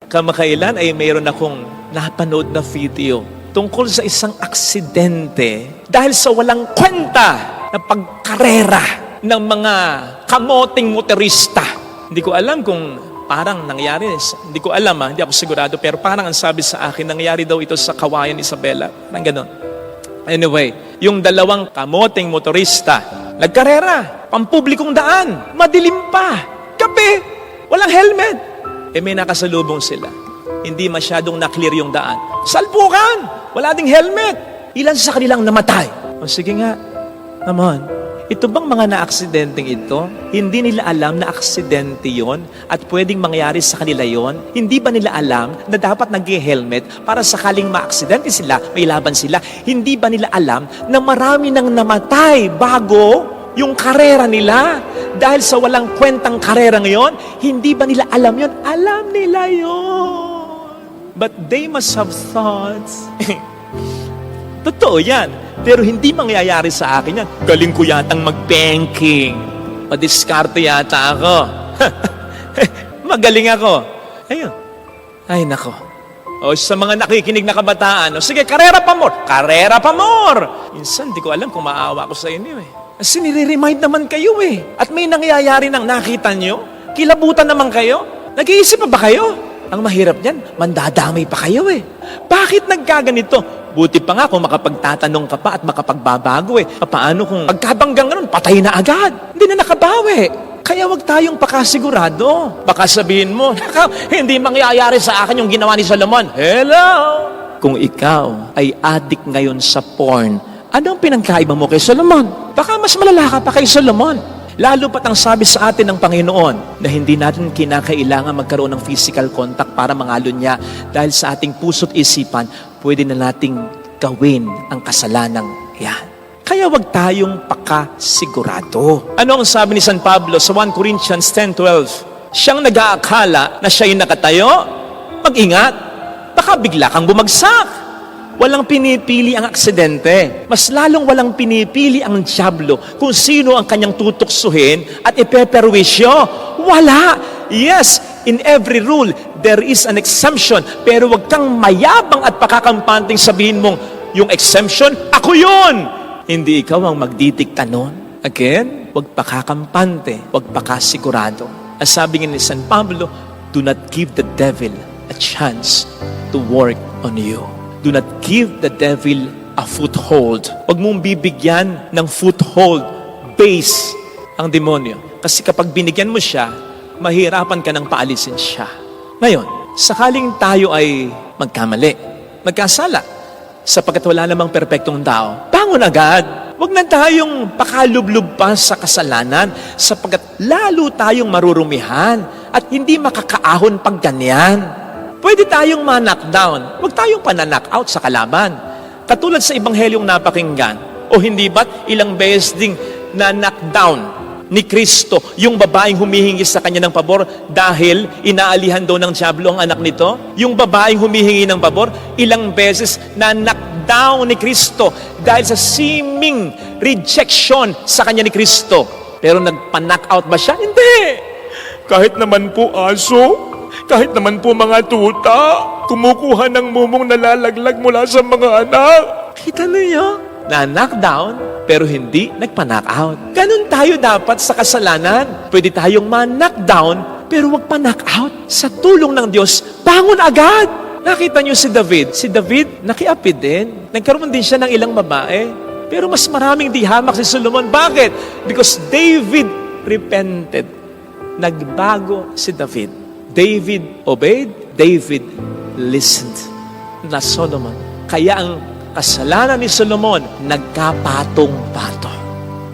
Kamakailan ay mayroon akong napanood na video tungkol sa isang aksidente dahil sa walang kwenta na pagkarera ng mga kamoting motorista. Hindi ko alam kung parang nangyari, hindi ko alam hindi ako sigurado, pero parang ang sabi sa akin, nangyari daw ito sa Kawayan, Isabela. Parang ganon. Anyway, yung dalawang kamoting motorista, nagkarera, pampublikong daan, madilim pa, gabi, walang helmet. May nakasalubong sila. Hindi masyadong na-clear yung daan. Salpukan! Wala ding helmet. Ilan sa kanilang namatay? O sige nga, naman. Ito bang mga na-aksidenteng ito? Hindi nila alam na aksidente yon at pwedeng mangyari sa kanila yon? Hindi ba nila alam na dapat nag-helmet para sakaling ma-aksidente sila, may laban sila? Hindi ba nila alam na marami nang namatay bago yung karera nila? Dahil sa walang kwentang karera ngayon, hindi ba nila alam yon? Alam nila yon. But they must have thought, totoo yan. Pero hindi mangyayari sa akin yan. Galing ko yatang mag-banking. Madiskarte yata ako. Magaling ako. Ayun. Ay, nako. O sa mga nakikinig na kabataan, o sige, karera pa more. Karera pa more. Minsan, di ko alam kung maawa ko sa inyo eh. Kasi nire-remind naman kayo eh. At may nangyayari nang nakita nyo. Kilabutan naman kayo. Nag-iisip pa ba kayo? Ang mahirap niyan, mandadamay pa kayo eh. Bakit nagkaganito? Buti pa nga kung makapagtatanong ka pa at makapagbabago eh. Paano kung pagkabanggang ganun, patay na agad? Hindi na nakabawi. Kaya wag tayong pakasigurado. Baka sabihin mo, hindi mangyayari sa akin yung ginawa ni Solomon. Hello! Kung ikaw ay addict ngayon sa porn, anong pinangkaiba mo kay Solomon? Baka mas malala ka pa kay Solomon. Lalo pat ang sabi sa atin ng Panginoon na hindi natin kinakailangan magkaroon ng physical contact para mangalon niya dahil sa ating puso't isipan, pwede na nating gawin ang kasalanang yan. Kaya wag tayong pakasigurado. Ano ang sabi ni San Pablo sa 1 Corinthians 10:12? Siyang nag-aakala na siya'y nakatayo, mag-ingat, baka bigla kang bumagsak. Walang pinipili ang aksidente. Mas lalong walang pinipili ang dyablo kung sino ang kanyang tutuksuhin at ipeperwisyo. Wala. Yes, in every rule, there is an exemption. Pero wag kang mayabang at pakakampanting sabihin mong, yung exemption, ako yun. Hindi ikaw ang magdidikta nun. Again, wag pakakampante, wag pakasigurado. Ang sabi nga ni San Pablo, do not give the devil a chance to work on you. Do not give the devil a foothold. Huwag mong bibigyan ng foothold, base, ang demonyo. Kasi kapag binigyan mo siya, mahirapan ka nang paalisin siya. Ngayon, sakaling tayo ay magkamali, magkasala, sapagkat wala namang perpektong tao, bangon agad. Huwag na tayong pakalublob pa sa kasalanan, sapagkat lalo tayong marurumihan at hindi makakaahon pag ganyan. Pwede tayong ma-knockdown. Huwag tayong pa-knock-out sa kalaban. Katulad sa Ebanghelyong napakinggan, o hindi ba't ilang beses ding na-knockdown ni Kristo yung babaeng humihingi sa kanya ng pabor dahil inaalihan daw ng dyablo ang anak nito? Yung babaeng humihingi ng pabor, ilang beses na-knockdown ni Kristo dahil sa seeming rejection sa kanya ni Kristo. Pero nagpa-knock-out ba siya? Hindi! Kahit naman po aso, kahit naman po mga tuta, kumukuha ng mumong nalalaglag mula sa mga anak. Kita niyo? Na-knockdown, pero hindi nagpa-knockout. Ganun tayo dapat sa kasalanan. Pwede tayong ma-knockdown, pero wag pa-knockout. Sa tulong ng Diyos, bangon agad. Nakita niyo si David. Si David, nakiapid din. Nagkaroon din siya ng ilang babae. Pero mas maraming di hamak si Solomon. Bakit? Because David repented. Nagbago si David. David obeyed, David listened. Na Solomon. Kaya ang kasalanan ni Solomon, nagkapatong-patong.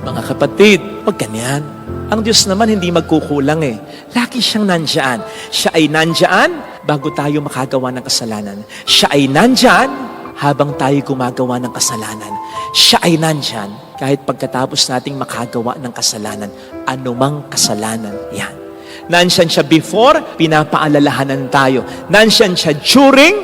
Mga kapatid, wag ganyan. Ang Diyos naman hindi magkukulang eh. Lagi siyang nandyan. Siya ay nandyan bago tayo makagawa ng kasalanan. Siya ay nandyan habang tayo gumagawa ng kasalanan. Siya ay nandyan kahit pagkatapos nating makagawa ng kasalanan. Anumang kasalanan yan. Nandiyan siya before, pinapaalalahanan tayo. Nandiyan siya during,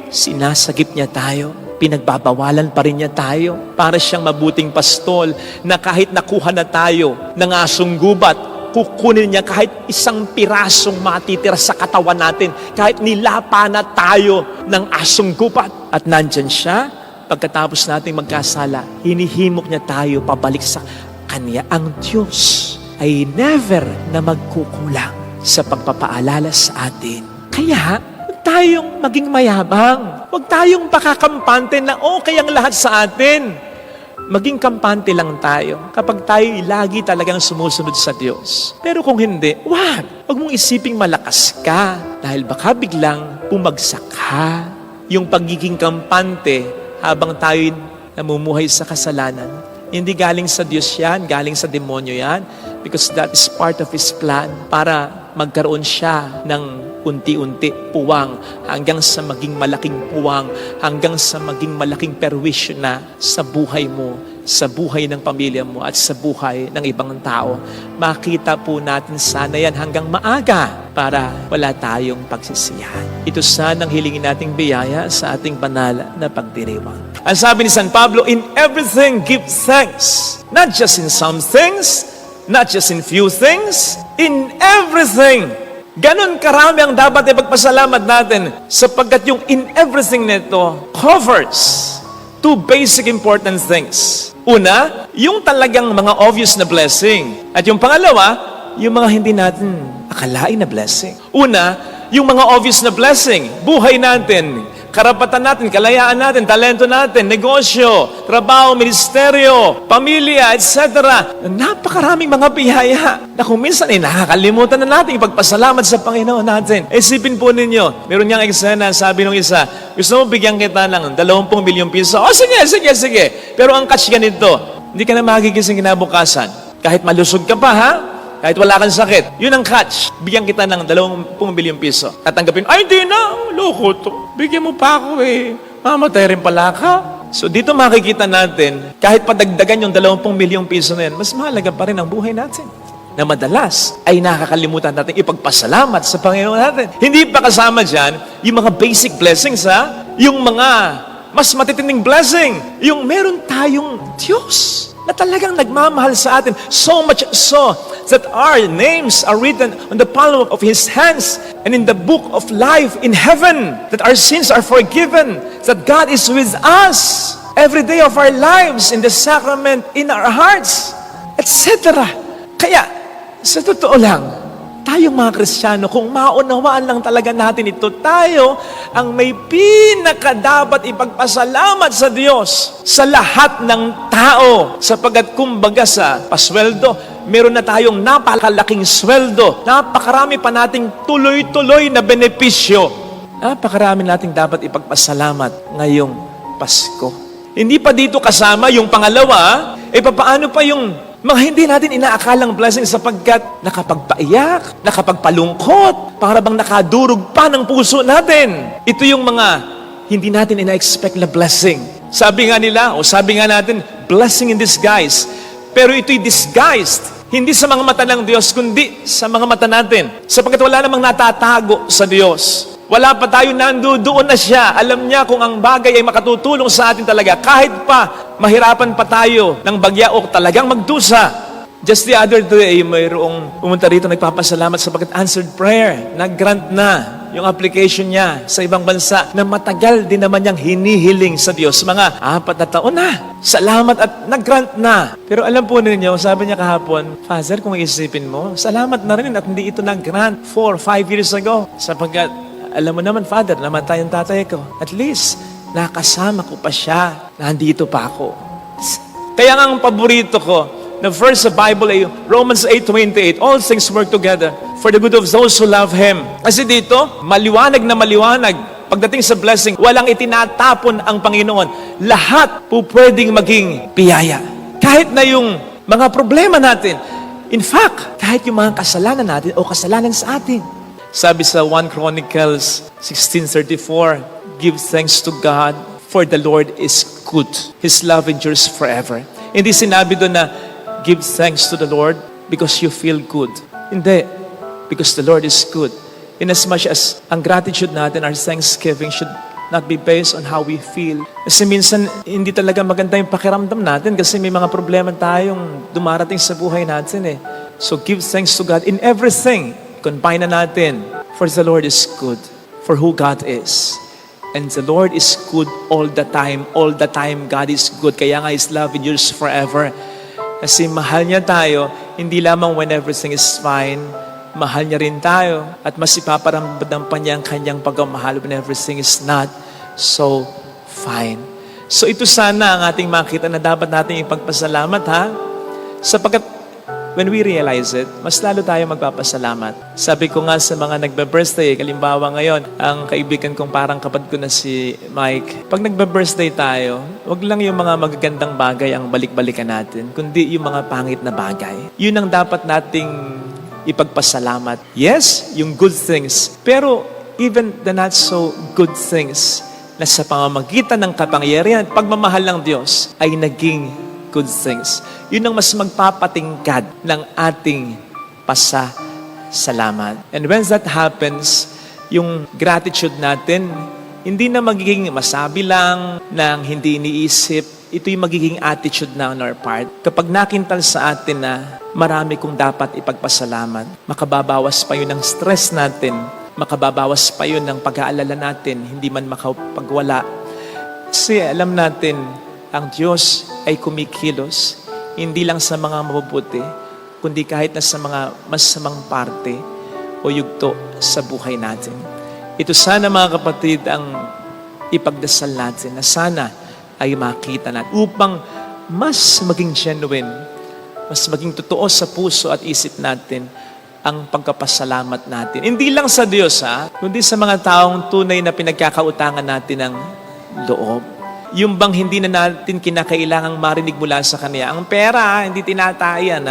sinasagip niya tayo. Pinagbabawalan pa rin niya tayo. Para siyang mabuting pastol na kahit nakuha na tayo ng asong gubat, kukunin niya kahit isang pirasong matitira sa katawan natin, kahit nilapa na tayo ng asong gubat. At nandyan siya, pagkatapos nating magkasala, hinihimok niya tayo pabalik sa Kanya. Ang Diyos ay never na magkukulang sa pagpapaalala sa atin. Kaya, huwag tayong maging mayabang. Huwag tayong pakakampante na okay ang lahat sa atin. Maging kampante lang tayo kapag tayo lagi talagang sumusunod sa Diyos. Pero kung hindi, wag mong isiping malakas ka dahil baka biglang bumagsak ka. Yung pagiging kampante habang tayo namumuhay sa kasalanan, hindi galing sa Diyos yan, galing sa demonyo yan, because that is part of His plan para magkaroon siya ng unti-unti puwang hanggang sa maging malaking puwang, hanggang sa maging malaking perwisyo na sa buhay mo, sa buhay ng pamilya mo at sa buhay ng ibang tao. Makita po natin sana yan hanggang maaga para wala tayong pagsisiyahan. Ito sana ang hilingin nating biyaya sa ating banal na pagdiriwang. Ang sabi ni San Pablo, in everything give thanks, not just in some things, not just in few things, in everything. Ganon karami ang dapat ipagpasalamat natin sapagkat yung in everything nito covers two basic important things. Una, yung talagang mga obvious na blessing. At yung pangalawa, yung mga hindi natin akalain na blessing. Una, yung mga obvious na blessing. Buhay natin, karapatan natin, kalayaan natin, talento natin, negosyo, trabaho, ministeryo, pamilya, etc. Napakaraming mga biyaya na kung minsan ay nakakalimutan na natin ipagpasalamat sa Panginoon natin. Isipin po ninyo, meron niyang eksena, sabi nung isa, gusto mo bigyan kita ng 20 milyong piso? O sige. Pero ang catch ganito, hindi ka na magigising kinabukasan. Kahit malusog ka pa, ha? Kahit wala kang sakit. Yun ang catch. Bigyan kita ng 20 milyong piso. Tatanggapin, ay di na, loko to. Bigyan mo pa ako eh. Mamatay rin pala ka. So dito makikita natin, kahit padagdagan yung 20 milyong piso na yan, mas mahalaga pa rin ang buhay natin. Na madalas ay nakakalimutan natin ipagpasalamat sa Panginoon natin. Hindi pa kasama dyan yung mga basic blessings, ha? Yung mga mas matitinding blessing. Yung meron tayong Diyos na talagang nagmamahal sa atin. So much so that our names are written on the palm of His hands and in the book of life in heaven. That our sins are forgiven. That God is with us every day of our lives in the sacrament, in our hearts, etc. Kaya, sa totoo lang, tayong mga Kristiyano, kung maunawaan lang talaga natin ito, tayo ang may pinakadapat ipagpasalamat sa Diyos sa lahat ng tao. Sapagat kumbaga sa pasweldo, meron na tayong napakalaking sweldo. Napakarami pa nating tuloy-tuloy na benepisyo. Napakarami nating dapat ipagpasalamat ngayong Pasko. Hindi pa dito kasama yung pangalawa, paano pa yung mga hindi natin inaakalang blessing sapagkat nakapagpaiyak, nakapagpalungkot, para bang nakadurog pa ng puso natin. Ito yung mga hindi natin ina-expect na blessing. Sabi nga nila, o sabi nga natin, blessing in disguise. Pero ito'y disguised, hindi sa mga mata ng Diyos, kundi sa mga mata natin. Sapagkat wala namang natatago sa Diyos. Wala pa tayo nandoon na siya. Alam niya kung ang bagay ay makatutulong sa atin talaga. Kahit pa mahirapan pa tayo ng bagya o talagang magdusa. Just the other day, mayroong pumunta rito nagpapasalamat sapagkat answered prayer. Nag-grant na yung application niya sa ibang bansa na matagal din naman niyang hinihiling sa Diyos. Mga 4 na taon na. Salamat at nag-grant na. Pero alam po ninyo, sabi niya kahapon, Father, kung isipin mo, salamat na rin at hindi ito nag-grant 4-5 years ago. Sapagkat alam mo naman, Father, namatay ang tatay ko. At least, nakasama ko pa siya. Nandito pa ako. Kaya nga ang paborito ko, na verse sa Bible ay Romans 8:28. All things work together for the good of those who love Him. Kasi dito, maliwanag na maliwanag. Pagdating sa blessing, walang itinatapon ang Panginoon. Lahat po pwedeng maging biyaya. Kahit na yung mga problema natin. In fact, kahit yung mga kasalanan natin o kasalanan sa atin. Sabi sa 1 Chronicles 16:34, give thanks to God, for the Lord is good. His love endures forever. Hindi sinabi doon na, give thanks to the Lord because you feel good. Hindi. Because the Lord is good. Inasmuch as ang gratitude natin, our thanksgiving should not be based on how we feel. Kasi minsan, hindi talaga maganda yung pakiramdam natin kasi may mga problema tayong dumarating sa buhay natin eh. So give thanks to God in everything. Combine na natin. For the Lord is good. For who God is. And the Lord is good all the time. All the time, God is good. Kaya nga His love endures forever. Kasi mahal niya tayo, hindi lamang when everything is fine, mahal niya rin tayo. At mas ipaparamdam pa niya ang kanyang pagmamahal when everything is not so fine. So ito sana ang ating makita na dapat natin ipagpasalamat, ha? Sapagkat when we realize it, mas lalo tayo magpapasalamat. Sabi ko nga sa mga nagbe-birthday, kalimbawa ngayon, ang kaibigan kong parang kapatid ko na si Mike, pag nagbe-birthday tayo, wag lang yung mga magagandang bagay ang balik-balikan natin, kundi yung mga pangit na bagay. Yun ang dapat nating ipagpasalamat. Yes, yung good things. Pero even the not so good things na sa pamamagitan ng kapangyarihan at pagmamahal ng Diyos ay naging good things. Yun ang mas magpapatingkad ng ating pasasalamat. And when that happens, yung gratitude natin, hindi na magiging masabi lang ng hindi iniisip. Ito yung magiging attitude na on our part. Kapag nakintal sa atin na marami kong dapat ipagpasalamat, makababawas pa yun ng stress natin, makababawas pa yun ng pag-aalala natin, hindi man makapagwala. Kasi alam natin, ang Diyos ay kumikilos, hindi lang sa mga mabubuti, kundi kahit na sa mga masamang parte o yugto sa buhay natin. Ito sana mga kapatid ang ipagdasal natin na sana ay makita natin upang mas maging genuine, mas maging totoo sa puso at isip natin ang pagkapasalamat natin. Hindi lang sa Diyos, kundi sa mga taong tunay na pinagkakautangan natin ng loob. Yung bang hindi na natin kinakailangang marinig mula sa Kanya. Ang pera, hindi tinatayan,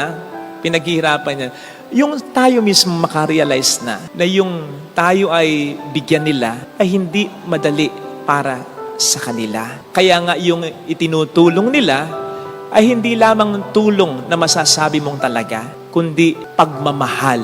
pinaghihirapan yan. Yung tayo mismo makarealize na yung tayo ay bigyan nila, ay hindi madali para sa kanila. Kaya nga yung itinutulong nila, ay hindi lamang tulong na masasabi mong talaga, kundi pagmamahal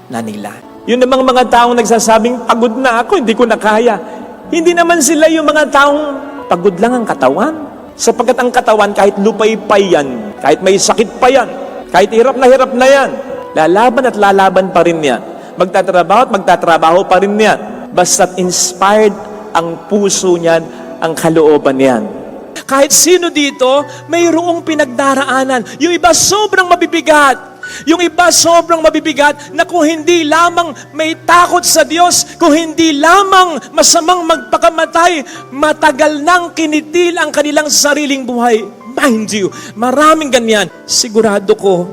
na nila. Yun namang mga taong nagsasabing, pagod na ako, hindi ko na kaya. Hindi naman sila yung mga taong pagod lang ang katawan. Sapagkat ang katawan, kahit lupay-pay yan, kahit may sakit pa yan, kahit hirap na yan, lalaban at lalaban pa rin yan. Magtatrabaho at magtatrabaho pa rin yan. Basta't inspired ang puso niyan, ang kalooban niyan. Kahit sino dito, mayroong pinagdaraanan. Yung iba sobrang mabibigat. Yung iba sobrang mabibigat na kung hindi lamang may takot sa Diyos, kung hindi lamang masamang magpakamatay, matagal nang kinitil ang kanilang sariling buhay. Mind you, maraming ganyan. Sigurado ko,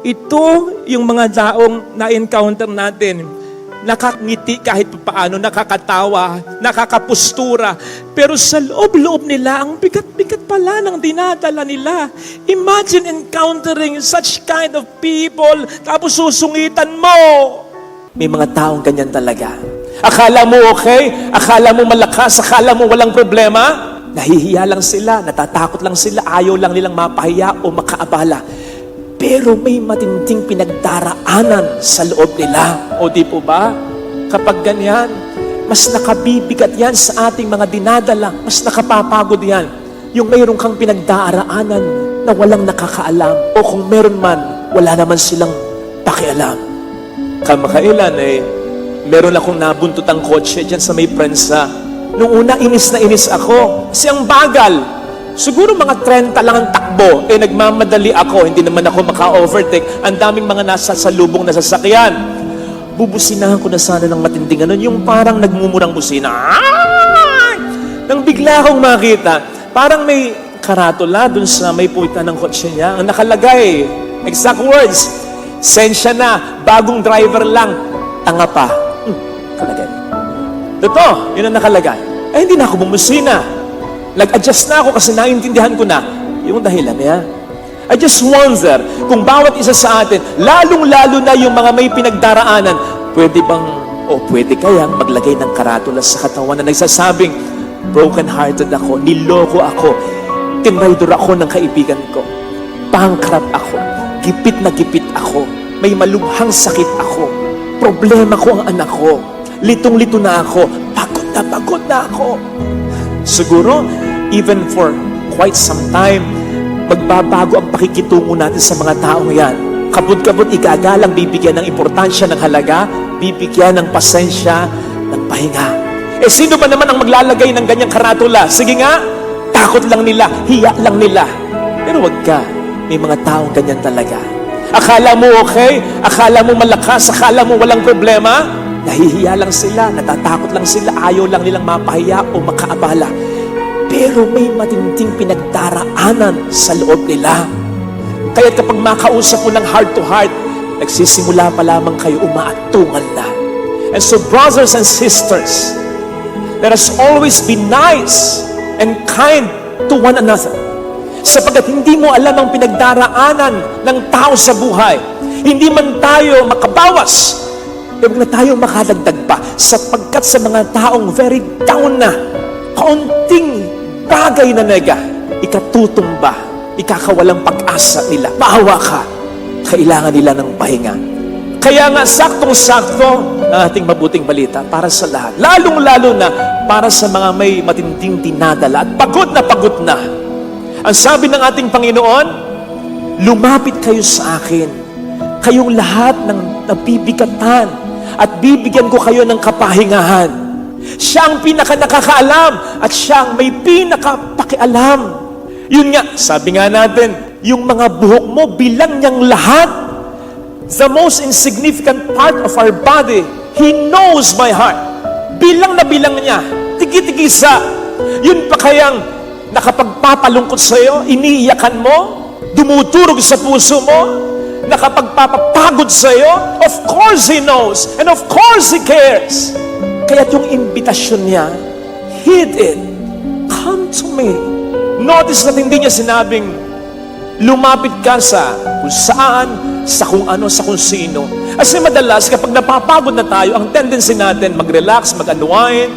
ito yung mga taong na-encounter natin. Nakangiti kahit paano, nakakatawa, nakakapustura. Pero sa loob-loob nila, ang bigat-bigat pala ng dinadala nila. Imagine encountering such kind of people, tapos susungitan mo. May mga taong ganyan talaga. Akala mo okay? Akala mo malakas? Akala mo walang problema? Nahihiya lang sila, natatakot lang sila, ayaw lang nilang mapahiya o makaabala. Pero may matinding pinagdaraanan sa loob nila. O di po ba? Kapag ganyan, mas nakabibigat yan sa ating mga dinadala. Mas nakapapagod yan. Yung mayroon kang pinagdaraanan na walang nakakaalam. O kung meron man, wala naman silang pakialam. Kamakailan meron akong nabuntot ang kotse dyan sa may prensa. Nung una, inis na inis ako. Kasi ang bagal. Siguro mga 30 lang ang takbo. Nagmamadali ako. Hindi naman ako maka-overtake. Ang daming mga nasa salubong na sasakyan. Bubusinahan ko na sana ng matinding ano. Yung parang nagmumurang busina. Nang bigla akong makita, parang may karatula dun sa may puwitan ng kotse niya. Ang nakalagay, exact words, sensya na, bagong driver lang, tanga pa. Nakalagay. Totoo, yun ang nakalagay. Ay, hindi na ako bumusina. Nag-adjust na ako kasi naintindihan ko na yung dahilan niya. I just wonder kung bawat isa sa atin, lalong-lalo na yung mga may pinagdaraanan, pwede bang, o pwede kayang maglagay ng karatula sa katawan na nagsasabing, broken-hearted ako, niloko ako, tinraidor ako ng kaibigan ko, bankrupt ako, gipit na gipit ako, may malubhang sakit ako, problema ko ang anak ko, litong-lito na ako, pagod na ako. Siguro, even for quite some time, magbabago ang pakikitungo natin sa mga taong yan. Kabut-kabut igagalang, bibigyan ng importansya, ng halaga, bibigyan ng pasensya, ng pahinga. Sino ba naman ang maglalagay ng ganyang karatula? Sige nga, takot lang nila, hiya lang nila. Pero wag ka, may mga taong ganyan talaga. Akala mo okay? Akala mo malakas? Akala mo walang problema? Nahihiya lang sila, natatakot lang sila, ayaw lang nilang mapahiya o makaabala. Pero may matinding pinagdaraanan sa loob nila. Kaya kapag makausap mo ng heart to heart, nagsisimula pa lamang kayo umaatungal na. And so brothers and sisters, let us always be nice and kind to one another. Sapagkat hindi mo alam ang pinagdaraanan ng tao sa buhay. Hindi man tayo makabawas, huwag na tayo makadagdag pa. Sapagkat sa mga taong very down na, kaunting bagay na nega, ikatutumba, ikakawalang pag-asa nila. Maawa ka. Kailangan nila ng pahinga. Kaya nga, saktong-sakto ang ating mabuting balita para sa lahat. Lalong-lalo na para sa mga may matinding dinadala at pagod na. Ang sabi ng ating Panginoon, lumapit kayo sa akin, kayong lahat ng nabibigatan, at bibigyan ko kayo ng kapahingahan. Siya ang pinaka-nakakaalam at siya ang may pinaka-pakialam. Yun nga, sabi nga natin, yung mga buhok mo, bilang niyang lahat. The most insignificant part of our body, He knows my heart. Bilang na bilang niya, tigi-tigisa. Yun pa kayang nakapagpapalungkot sa iyo, iniiyakan mo, dumudurog sa puso mo, nakapagpapapagod sa iyo. Of course He knows, and of course He cares. Kaya yung invitasyon niya, heed it. Come to me. Notice na hindi niya sinabing, lumapit ka sa kung saan, sa kung ano, sa kung sino. Kasi madalas, kapag napapagod na tayo, ang tendency natin, mag-relax, mag-unwind,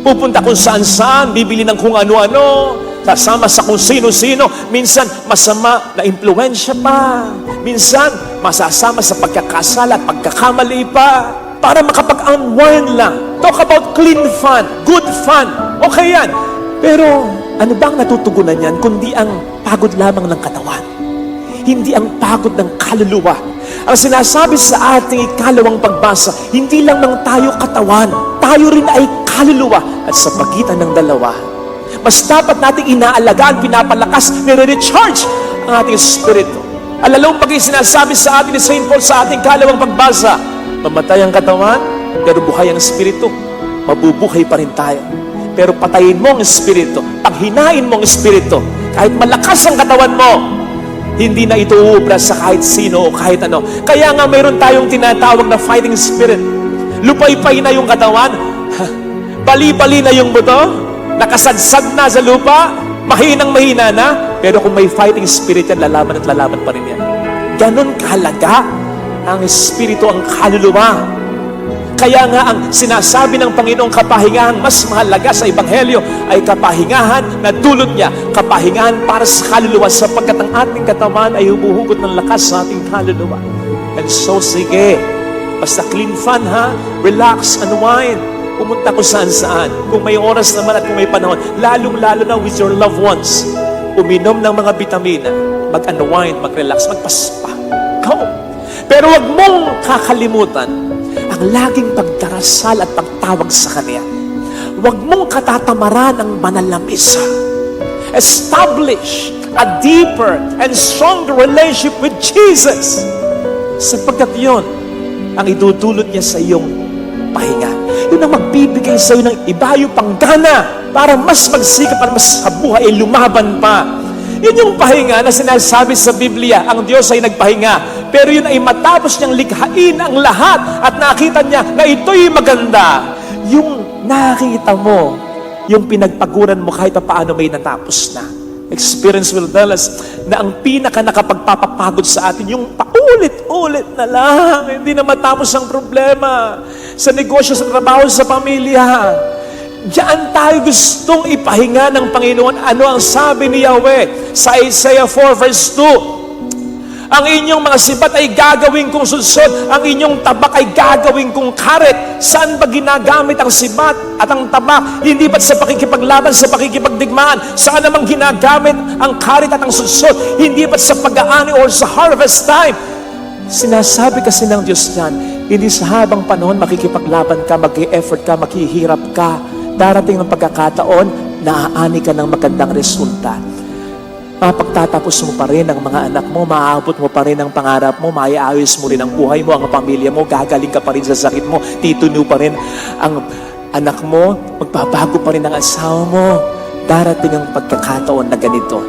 pupunta kung saan-saan, bibili ng kung ano-ano, kasama sa kung sino-sino, minsan masama na impluensya pa, minsan masasama sa pagkakasala at pagkakamali pa, para makapag-unwind lang. Talk about clean fun, good fun, okay yan. Pero ano bang natutugunan yan kundi ang pagod lamang ng katawan? Hindi ang pagod ng kaluluwa. Ang sinasabi sa ating ikalawang pagbasa, hindi lang ng tayo katawan, tayo rin ay kaluluwa. At sa pagitan ng dalawa, mas dapat nating inaalagaan, pinapalakas, nire-recharge ang ating espiritu. Alalong pag sinasabi sa atin ni St. Paul sa ating ikalawang pagbasa, mamatay ang katawan, pero buhay ang espiritu. Mabubuhay pa rin tayo. Pero patayin mo ang espiritu, paghinain mo ang espiritu, kahit malakas ang katawan mo, hindi na ito uubra sa kahit sino o kahit ano. Kaya nga mayroon tayong tinatawag na fighting spirit. Lupay-pay na yung katawan, bali-bali na yung buto, nakasadsad na sa lupa, mahinang-mahina na, pero kung may fighting spirit yan, lalaban at lalaban pa rin yan. Ganon kahalaga ang espiritu, ang kaluluwa. Kaya nga ang sinasabi ng Panginoong kapahingahan mas mahalaga sa Ebanghelyo ay kapahingahan na dulot niya, kapahingahan para sa kaluluwa, sapagkat ang ating katawan ay humuhugot ng lakas sa ating kaluluwa. And so sige, basta clean fun ha, relax, unwind, pumunta ko saan-saan. Kung may oras naman at kung may panahon, lalong-lalo na with your loved ones, uminom ng mga bitamina, mag-unwind, mag-relax, magpaspa. Go! Pero wag mong kakalimutan ang laging pagdarasal at pagtawag sa Kanya. Huwag mong katatamaran ang banal na misa. Establish a deeper and stronger relationship with Jesus. Sapagkat yun ang idudulot niya sa iyong pahinga. Yun ang magbibigay sa iyo ng ibayong panggana para mas magsikap, para mas sa buhay ay lumaban pa. Yun yung pahinga na sinasabi sa Biblia, ang Diyos ay nagpahinga. Pero yun ay matapos niyang likhain ang lahat at nakita niya na ito'y maganda. Yung nakita mo, yung pinagpaguran mo kahit paano may natapos na. Experience will tell us na ang pinaka nakapagpapapagod sa atin, yung paulit-ulit na lang, hindi na matapos ang problema. Sa negosyo, sa trabaho, sa pamilya. Diyan tayo gustong ipahinga ng Panginoon. Ano ang sabi ni Yahweh sa Isaiah 4 verse 2? Ang inyong mga sibat ay gagawin kong sudsod, ang inyong tabak ay gagawin kong karet. Saan ba ginagamit ang sibat at ang tabak? Hindi ba't sa pakikipaglaban, sa pakikipagdigmaan? Saan namang ginagamit ang karet at ang sudsod? Hindi ba't sa pag-aani or sa harvest time? Sinasabi kasi ng Diyos yan, hindi sa habang panahon makikipaglaban ka, mag-i-effort ka, maghihirap ka. Darating ng pagkakataon, naaani ka ng magandang resulta. Mapagtatapos mo pa rin ang mga anak mo, maaabot mo pa rin ang pangarap mo, maiayos mo rin ang buhay mo, ang pamilya mo, gagaling ka pa rin sa sakit mo, tituno pa rin ang anak mo, magbabago pa rin ang asawa mo. Darating ang pagkakataon na ganito,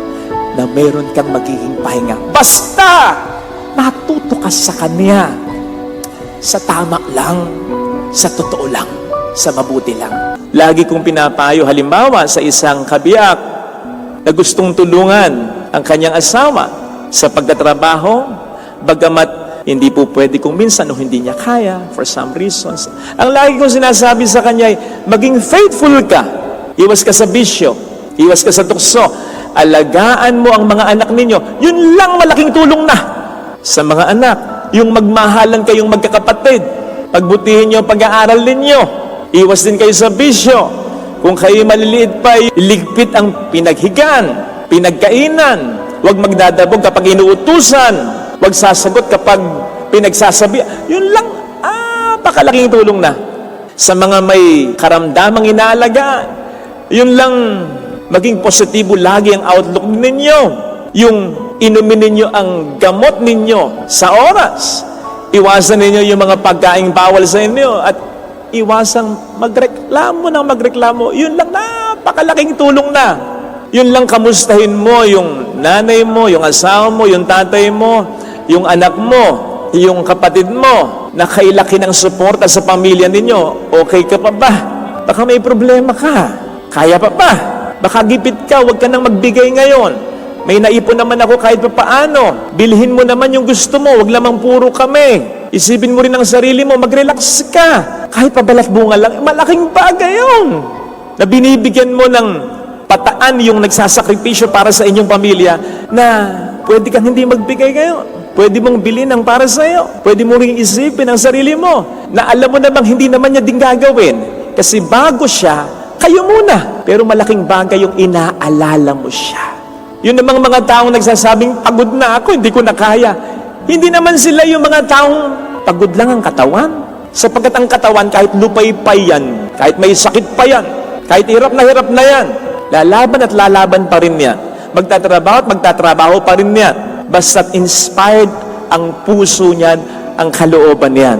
na meron kang magiging pahinga. Basta matuto ka sa Kanya, sa tama lang, sa totoo lang, sa mabuti lang. Lagi kong pinapayo, halimbawa sa isang kabiyak na gustong tulungan ang kanyang asawa sa pagtatrabaho, bagamat hindi po pwede kung minsan o hindi niya kaya for some reasons. Ang lagi kong sinasabi sa kanya ay, maging faithful ka. Iwas ka sa bisyo, iwas ka sa tukso. Alagaan mo ang mga anak ninyo. Yun lang malaking tulong na sa mga anak. Yung magmahalan kayong magkakapatid. Pagbutihin niyo ang pag-aaral ninyo. Iwas din kayo sa bisyo. Kung kayo maliliit pa, iligpit ang pinaghigan, pinagkainan. Huwag magdadabog kapag inuutusan. Huwag sasagot kapag pinagsasabi. Yun lang, pakalaking tulong na. Sa mga may karamdamang inaalagaan, yun lang, maging positibo lagi ang outlook ninyo. Yung inumin ninyo ang gamot ninyo sa oras. Iwasan ninyo yung mga pagkaing bawal sa inyo at iwasang magreklamo ng magreklamo. Yun lang, napakalaking tulong na. Yun lang, kamustahin mo yung nanay mo, yung asawa mo, yung tatay mo, yung anak mo, yung kapatid mo, na kailaki ng suporta sa pamilya ninyo. Okay ka pa ba? Baka may problema ka. Kaya pa ba? Baka gipit ka, huwag ka nang magbigay ngayon. May naipon naman ako kahit pa paano. Bilhin mo naman yung gusto mo, huwag lamang puro kami. Isipin mo rin ang sarili mo, mag-relax ka. Kahit pabalat bunga lang, malaking bagay yun. Na binibigyan mo ng pataan yung nagsasakripisyo para sa inyong pamilya na pwede kang hindi magbigay ngayon. Pwede mong bilhin ang para sa iyo. Pwede mo rin isipin ang sarili mo na alam mo namang hindi naman niya din gagawin. Kasi bago siya, kayo muna. Pero malaking bagay yung inaalala mo siya. Yun namang mga taong nagsasabing, pagod na ako, hindi ko na kaya. Hindi naman sila yung mga taong pagod lang ang katawan. Sapagkat ang katawan, kahit lupay-pay yan, kahit may sakit pa yan, kahit hirap na yan, lalaban at lalaban pa rin yan. Magtatrabaho at magtatrabaho pa rin yan. Basta't inspired ang puso niyan, ang kalooban niyan.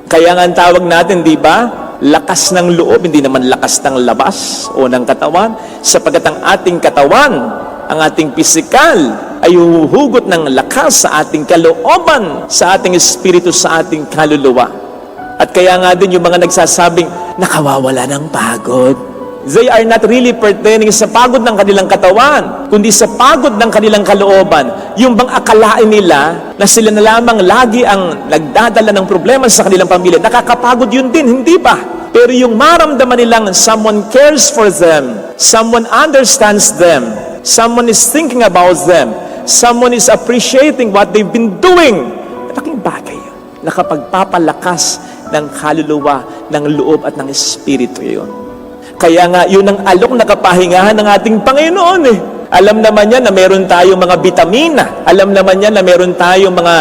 Kaya nga ang tawag natin, di ba? Lakas ng loob, hindi naman lakas ng labas o ng katawan. Sapagkat ang ating katawan, ang ating pisikal ay huhugot ng lakas sa ating kalooban, sa ating espiritu, sa ating kaluluwa. At kaya nga din yung mga nagsasabing, nakawawala ng pagod. They are not really pertaining sa pagod ng kanilang katawan, kundi sa pagod ng kanilang kalooban. Yung bang akalain nila na sila na lamang lagi ang nagdadala ng problema sa kanilang pamilya, nakakapagod yun din, hindi ba? Pero yung maramdaman nilang someone cares for them, someone understands them, someone is thinking about them, someone is appreciating what they've been doing, malaking bagay yun. Nakapagpapalakas ng kaluluwa, ng loob at ng espiritu yun. Kaya nga, yun ang alok na kapahingahan ng ating Panginoon eh. Alam naman niya na meron tayong mga vitamina. Alam naman niya na meron tayong mga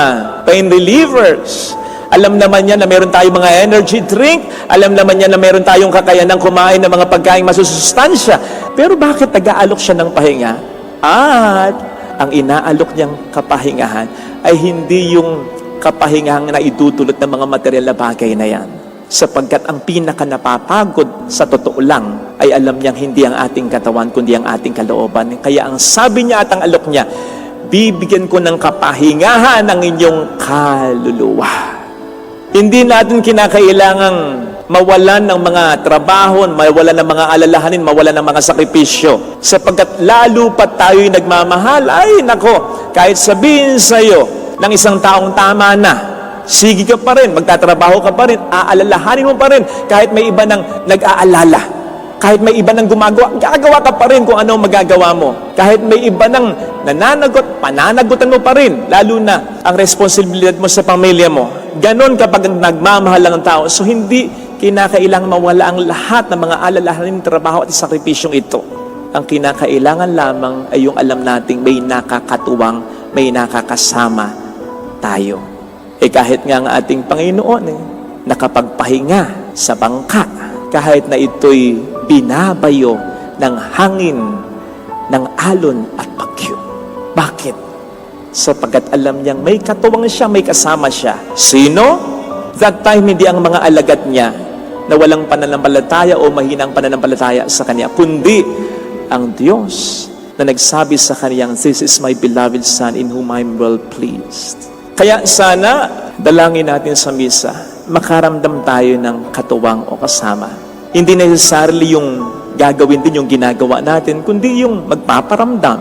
pain relievers. Alam naman niya na meron tayong mga energy drink. Alam naman niya na meron tayong kakayanang kumain ng mga pagkain masusustansya. Pero bakit nag-aalok siya ng pahinga? At ang inaalok niyang kapahingahan ay hindi yung kapahingahan na idudulot ng mga material na bagay na yan. Sapagkat ang pinaka napapagod sa totoo lang ay alam niyang hindi ang ating katawan kundi ang ating kalooban. Kaya ang sabi niya at ang alok niya, bibigyan ko ng kapahingahan ang inyong kaluluwa. Hindi natin kinakailangang mawalan ng mga trabaho, mawalan ng mga alalahanin, mawalan ng mga sakripisyo. Sapagkat lalo pa tayo'y nagmamahal, ay nako, kahit sabihin sa'yo ng isang taong tama na, sige ka pa rin, magtatrabaho ka pa rin, aalalahanin mo pa rin, kahit may iba nang nag-aalala. Kahit may iba nang gumagawa, gagawa ka pa rin kung ano magagawa mo. Kahit may iba nang nananagot, pananagutan mo pa rin, lalo na ang responsibilidad mo sa pamilya mo. Ganon kapag nagmamahal lang ang tao. So hindi kinakailangan mawala ang lahat ng mga alalahanin, trabaho at sakripisyong ito. Ang kinakailangan lamang ay yung alam nating may nakakatuwang, may nakakasama tayo. Kahit nga ang ating Panginoon, nakapagpahinga sa bangka, kahit na ito'y binabayo ng hangin, ng alon at bagyo. Bakit? Sapagkat alam niyang may katuwang siya, may kasama siya. Sino? That time, hindi ang mga alagad niya na walang pananampalataya o mahinang pananampalataya sa Kanya, kundi ang Diyos na nagsabi sa Kanyang, "This is my beloved Son in whom I'm well pleased." Kaya sana, dalangin natin sa misa, makaramdam tayo ng katuwang o kasama. Hindi necessarily yung gagawin din yung ginagawa natin, kundi yung magpaparamdam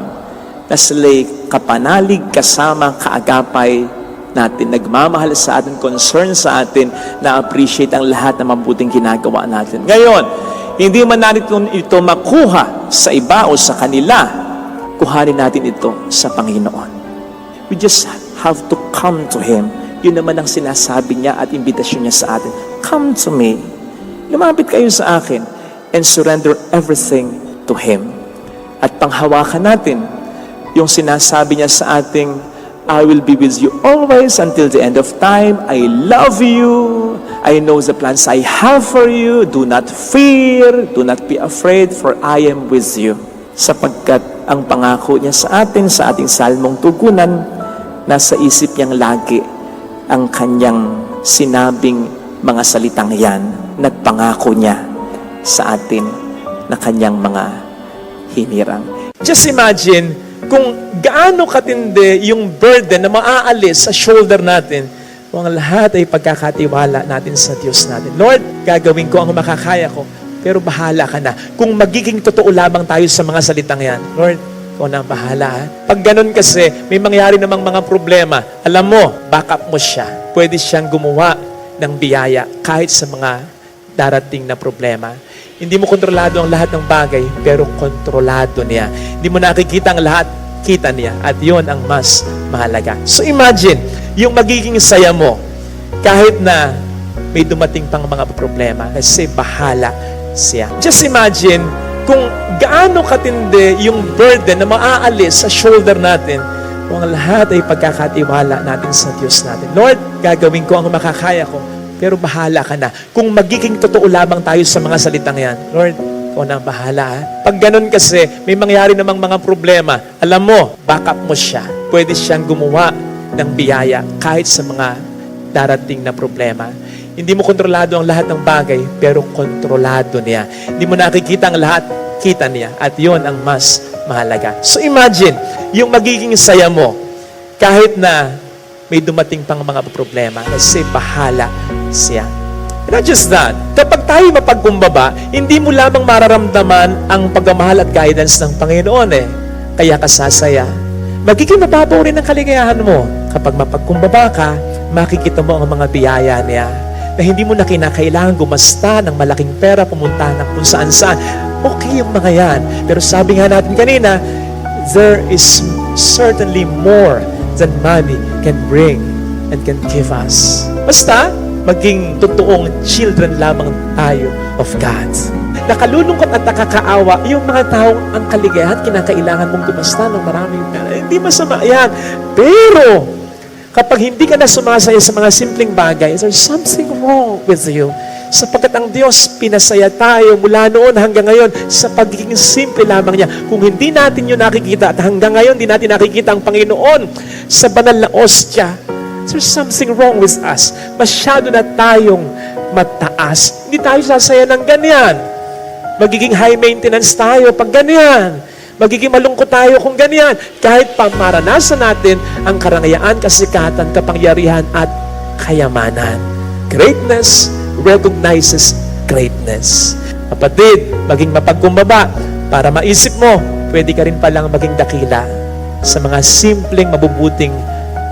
na sila'y kapanalig, kasama, kaagapay natin, nagmamahal sa atin, concern sa atin, na-appreciate ang lahat ng mabuting ginagawa natin. Ngayon, hindi man natin ito makuha sa iba o sa kanila, kuhanin natin ito sa Panginoon. We just have to come to Him. Yun naman ang sinasabi niya at imbitasyon niya sa atin. Come to me. Lumapit kayo sa akin and surrender everything to Him. At panghawakan natin yung sinasabi niya sa ating, "I will be with you always until the end of time. I love you. I know the plans I have for you. Do not fear. Do not be afraid, for I am with you." Sapagkat ang pangako niya sa atin, sa ating salmong tugunan, nasa isip niyang lagi ang kanyang sinabing mga salitang yan. Nagpangako niya sa atin na kanyang mga hinirang. Just imagine kung gaano katindi yung burden na maaalis sa shoulder natin kung ang lahat ay pagkakatiwala natin sa Diyos natin. Lord, gagawin ko ang makakaya ko, pero bahala ka na. Kung magiging totoo lamang tayo sa mga salitang yan, Lord, ikaw na ang bahala. Ha? Pag ganun kasi, may mangyari namang mga problema. Alam mo, backup mo siya. Pwede siyang gumawa ng biyaya kahit sa mga darating na problema. Hindi mo kontrolado ang lahat ng bagay, pero kontrolado niya. Hindi mo nakikita ang lahat, kita niya. At yon ang mas mahalaga. So imagine, yung magiging saya mo, kahit na may dumating pang mga problema, kasi bahala siya. Just imagine, kung gaano katindi yung burden na maaalis sa shoulder natin, kung ang lahat ay pagkakatiwala natin sa Diyos natin. Lord, gagawin ko ang makakaya ko, pero bahala ka na. Kung magiging totoo lamang tayo sa mga salitang yan, Lord, ikaw na ang bahala. Ha? Pag ganun kasi, may mangyari namang mga problema. Alam mo, backup mo siya. Pwede siyang gumawa ng biyaya kahit sa mga darating na problema. Hindi mo kontrolado ang lahat ng bagay, pero kontrolado niya. Hindi mo nakikita ang lahat, kita niya. At yon ang mas mahalaga. So imagine, yung magiging saya mo, kahit na may dumating pang mga problema, kasi bahala siya. Not just that, kapag tayo mapagkumbaba, hindi mo lamang mararamdaman ang pagmamahal at guidance ng Panginoon Kaya ka sasaya. Magiging mababaw rin ang kaligayahan mo. Kapag mapagkumbaba ka, makikita mo ang mga biyaya niya na hindi mo na kinakailangan gumasta ng malaking pera, pumunta ng kung saan-saan. Okay yung mga yan. Pero sabi nga natin kanina, there is certainly more than money can bring and can give us. Basta, maging totoong children lamang tayo of God. Nakalulungkot at nakakaawa yung mga taong ang kaligayahan, kinakailangan mong gumasta ng maraming pera. Hindi masama yan. Pero, kapag hindi ka na sumasaya sa mga simpleng bagay, there's something wrong with you. Sapagkat ang Diyos, pinasaya tayo mula noon hanggang ngayon sa pagiging simple lamang niya. Kung hindi natin yun nakikita at hanggang ngayon hindi natin nakikita ang Panginoon sa banal na ostya, there's something wrong with us. Masyado na tayong mataas. Hindi tayo sasaya ng ganyan. Magiging high maintenance tayo pag ganyan. Magiging malungkot tayo kung ganyan. Kahit pa maranasan natin ang karangyaan, kasikatan, kapangyarihan at kayamanan. Greatness recognizes greatness. Kapatid, maging mapagkumbaba para maisip mo, pwede ka rin palang maging dakila sa mga simpleng mabubuting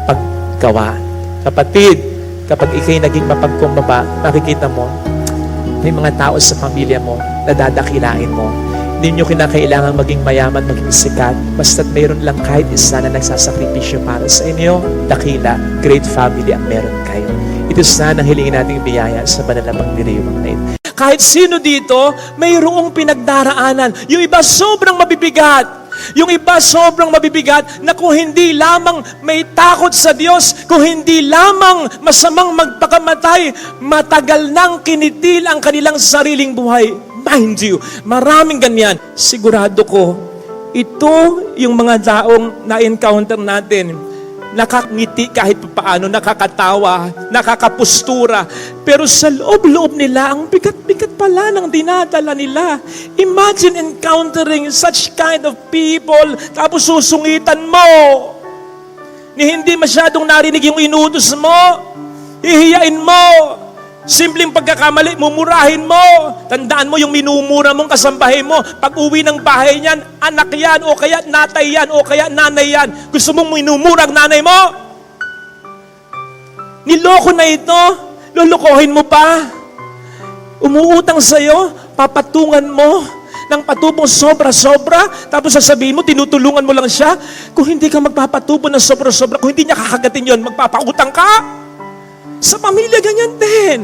paggawa. Kapatid, kapag ikay naging mapagkumbaba, makikita mo, may mga tao sa pamilya mo na dadakilain mo. Hindi nyo kinakailangan maging mayaman, maging sikat. Basta't mayroon lang kahit isa na nagsasakripisyo para sa inyo, dakila, great family ang meron kayo. Ito sana ang hilingin nating biyaya sa banal na pagdiriwang na ito. Kahit sino dito, mayroong pinagdaraanan. Yung iba sobrang mabibigat. Yung iba sobrang mabibigat na kung hindi lamang may takot sa Diyos, kung hindi lamang masamang magpakamatay, matagal nang kinitil ang kanilang sariling buhay. Mind you, maraming ganyan. Sigurado ko, ito yung mga taong na-encounter natin. Nakangiti kahit paano, nakakatawa, nakakapustura. Pero sa loob-loob nila, ang bigat-bigat pala ng dinadala nila. Imagine encountering such kind of people, tapos susungitan mo. Ni hindi masyadong narinig yung inutos mo. Hihiyain mo. Simpleng pagkakamali, mumurahin mo. Tandaan mo yung minumura mong kasambahay mo. Pag uwi ng bahay niyan, anak yan, o kaya natay yan, o kaya nanay yan. Gusto mong minumura ang nanay mo? Niloko na ito. Lulukohin mo pa. Umuutang sa'yo, papatungan mo ng patubong sobra-sobra, tapos sasabihin mo, tinutulungan mo lang siya. Kung hindi ka magpapatubo ng sobra-sobra, kung hindi niya kakagatin yon, magpapautang ka. Sa pamilya, ganyan din.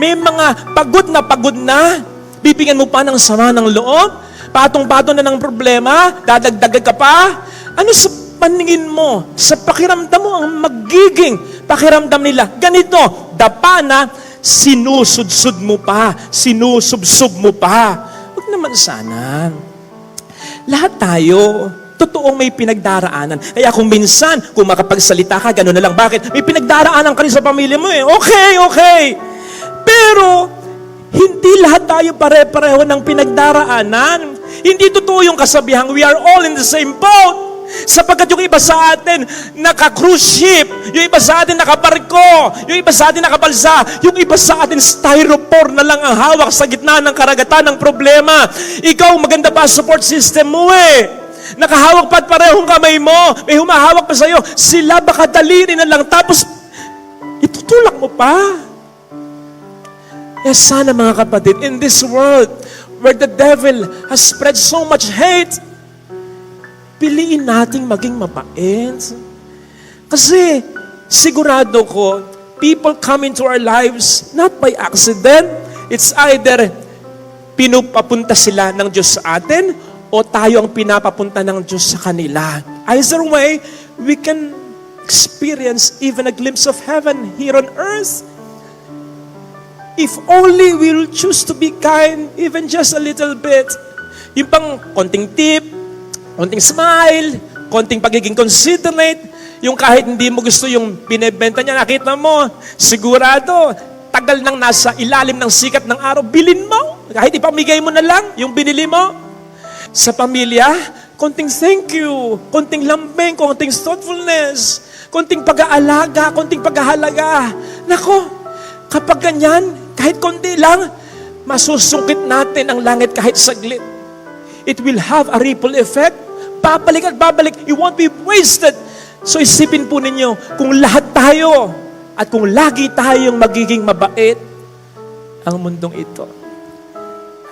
May mga pagod na, bibigyan mo pa ng sama ng loob, patong-patong na ng problema, dadagdagan ka pa. Ano sa paningin mo, sa pakiramdam mo, ang magiging pakiramdam nila? Ganito, dapa na, sinusudsud mo pa, sinusubsub mo pa. Huwag naman sana. Lahat tayo, totoong may pinagdaraanan. Kaya kung minsan, kung makapagsalita ka, gano'n na lang. Bakit? May pinagdaraanan ka rin sa pamilya mo eh. Okay. Pero, hindi lahat tayo pare-pareho ng pinagdaraanan. Hindi totoo yung kasabihang, we are all in the same boat. Sapagkat yung iba sa atin, naka-cruise ship. Yung iba sa atin, nakabarko. Yung iba sa atin, nakabalsa. Yung iba sa atin, styrofoam na lang ang hawak sa gitna ng karagatan ng problema. Ikaw, maganda pa support system mo eh. Nakahawak pa at parehong kamay mo. May humahawak pa sa'yo. Sila baka daliri na lang. Tapos, itutulak mo pa. Eh sana mga kapatid, in this world, where the devil has spread so much hate, piliin nating maging mabait. Kasi, sigurado ko, people come into our lives not by accident. It's either pinupapunta sila ng Diyos sa atin, o tayo ang pinapapunta ng Diyos sa kanila. Either way, we can experience even a glimpse of heaven here on earth. If only we'll choose to be kind, even just a little bit. Yung pang konting tip, konting smile, konting pagiging considerate, yung kahit hindi mo gusto yung binebenta niya, nakita mo, sigurado, tagal nang nasa ilalim ng sikat ng araw, bilin mo. Kahit ipamigay mo na lang yung binili mo. Sa pamilya, konting thank you, konting lambing, konting thoughtfulness, konting pag-aalaga, konting paghahalaga. Nako, kapag ganyan, kahit konti lang, masusungkit natin ang langit kahit saglit. It will have a ripple effect. Babalik at babalik. It won't be wasted. So isipin po ninyo, kung lahat tayo at kung lagi tayong magiging mabait, ang mundong ito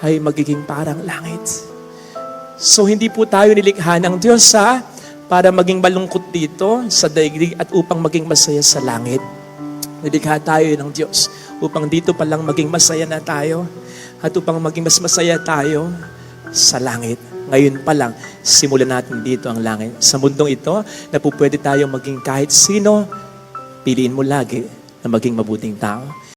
ay magiging parang langit. So hindi po tayo nilikha ng Diyos para maging malungkot dito sa daigdig at upang maging masaya sa langit. Nilikha tayo ng Diyos upang dito pa lang maging masaya na tayo at upang maging mas masaya tayo sa langit. Ngayon pa lang, simulan natin dito ang langit. Sa mundong ito, na po pwede tayong maging kahit sino, piliin mo lagi na maging mabuting tao.